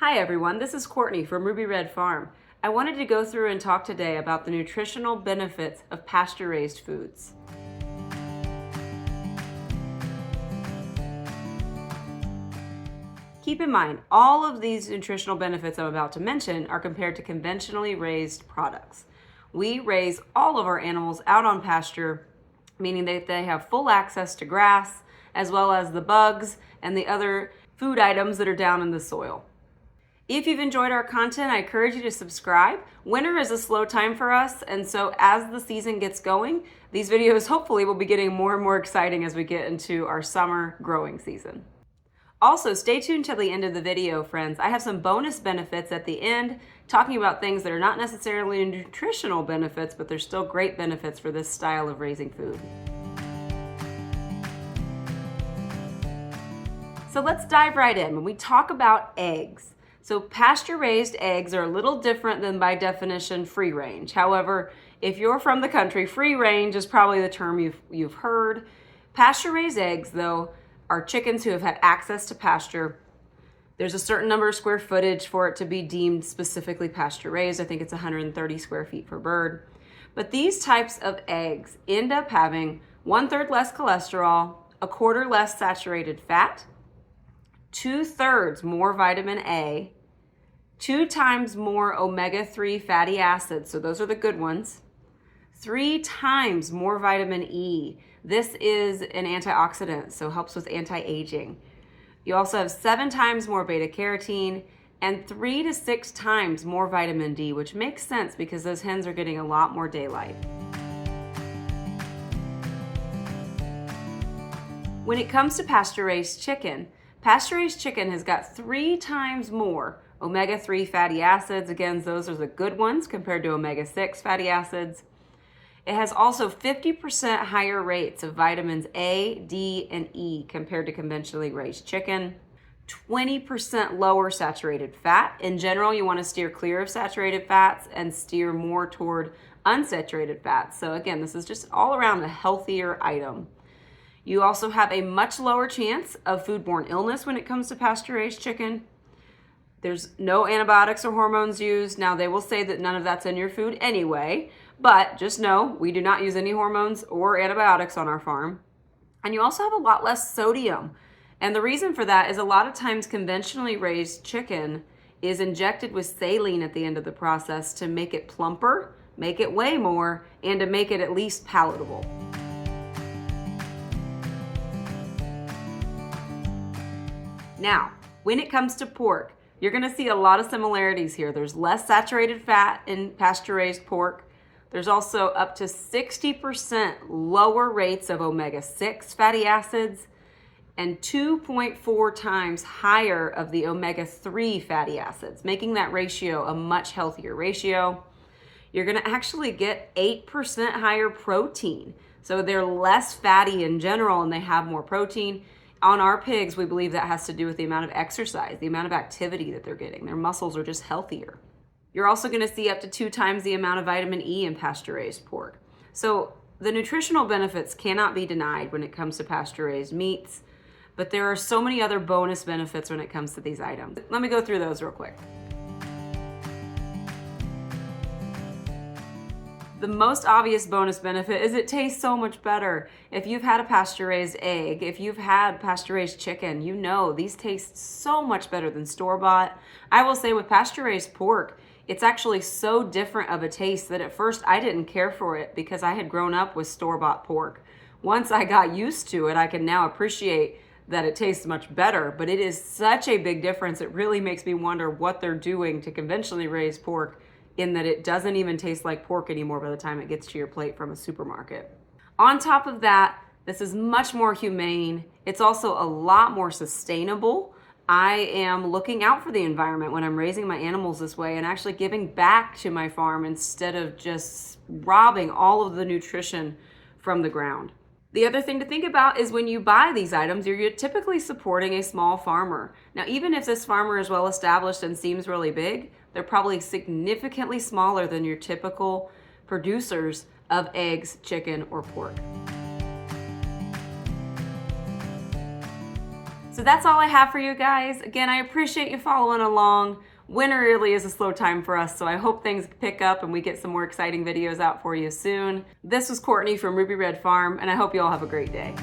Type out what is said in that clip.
Hi everyone, this is Courtney from Ruby Red Farm. I wanted to go through and talk today about the nutritional benefits of pasture-raised foods. Keep in mind, all of these nutritional benefits I'm about to mention are compared to conventionally raised products. We raise all of our animals out on pasture, meaning that they have full access to grass, as well as the bugs and the other food items that are down in the soil. If you've enjoyed our content, I encourage you to subscribe. Winter is a slow time for us, and so as the season gets going, these videos hopefully will be getting more and more exciting as we get into our summer growing season. Also, stay tuned till the end of the video, friends. I have some bonus benefits at the end, talking about things that are not necessarily nutritional benefits, but they're still great benefits for this style of raising food. So let's dive right in. When we talk about eggs, so pasture-raised eggs are a little different than, by definition, free-range. However, if you're from the country, free-range is probably the term you've heard. Pasture-raised eggs, though, are chickens who have had access to pasture. There's a certain number of square footage for it to be deemed specifically pasture-raised. I think it's 130 square feet per bird. But these types of eggs end up having 1/3 less cholesterol, 1/4 less saturated fat, 2/3 more vitamin A, 2 times more omega-3 fatty acids, so those are the good ones, 3 times more vitamin E. This is an antioxidant, so helps with anti-aging. You also have 7 times more beta-carotene and 3 to 6 times more vitamin D, which makes sense because those hens are getting a lot more daylight. When it comes to pasture-raised chicken has got 3 times more omega-3 fatty acids. Again, those are the good ones compared to omega-6 fatty acids. It has also 50% higher rates of vitamins A, D, and E compared to conventionally raised chicken. 20% lower saturated fat. In general, you want to steer clear of saturated fats and steer more toward unsaturated fats. So again, this is just all around a healthier item. You also have a much lower chance of foodborne illness when it comes to pasture-raised chicken. There's no antibiotics or hormones used. Now, they will say that none of that's in your food anyway, but just know we do not use any hormones or antibiotics on our farm. And you also have a lot less sodium. And the reason for that is a lot of times conventionally raised chicken is injected with saline at the end of the process to make it plumper, make it weigh more, and to make it at least palatable. Now, when it comes to pork, you're going to see a lot of similarities here. There's less saturated fat in pasture-raised pork. There's also up to 60% lower rates of omega-6 fatty acids and 2.4 times higher of the omega-3 fatty acids, making that ratio a much healthier ratio. You're going to actually get 8% higher protein. So they're less fatty in general and they have more protein. On our pigs, we believe that has to do with the amount of exercise, the amount of activity that they're getting. Their muscles are just healthier. You're also going to see up to 2 times the amount of vitamin E in pasture-raised pork. So the nutritional benefits cannot be denied when it comes to pasture-raised meats, but there are so many other bonus benefits when it comes to these items. Let me go through those real quick. The most obvious bonus benefit is it tastes so much better. If you've had a pasture-raised egg, if you've had pasture-raised chicken, you know these taste so much better than store-bought. I will say with pasture-raised pork, it's actually so different of a taste that at first I didn't care for it because I had grown up with store-bought pork. Once I got used to it, I can now appreciate that it tastes much better, but it is such a big difference. It really makes me wonder what they're doing to conventionally raised pork in that it doesn't even taste like pork anymore by the time it gets to your plate from a supermarket. On top of that, this is much more humane. It's also a lot more sustainable. I am looking out for the environment when I'm raising my animals this way and actually giving back to my farm instead of just robbing all of the nutrition from the ground. The other thing to think about is when you buy these items, you're typically supporting a small farmer. Now, even if this farmer is well established and seems really big, they're probably significantly smaller than your typical producers of eggs, chicken, or pork. So So that's all I have for you guys. Again, I appreciate you following along. Winter really is a slow time for us, so I hope things pick up and we get some more exciting videos out for you soon. This was Courtney from Ruby Red Farm, and I hope you all have a great day.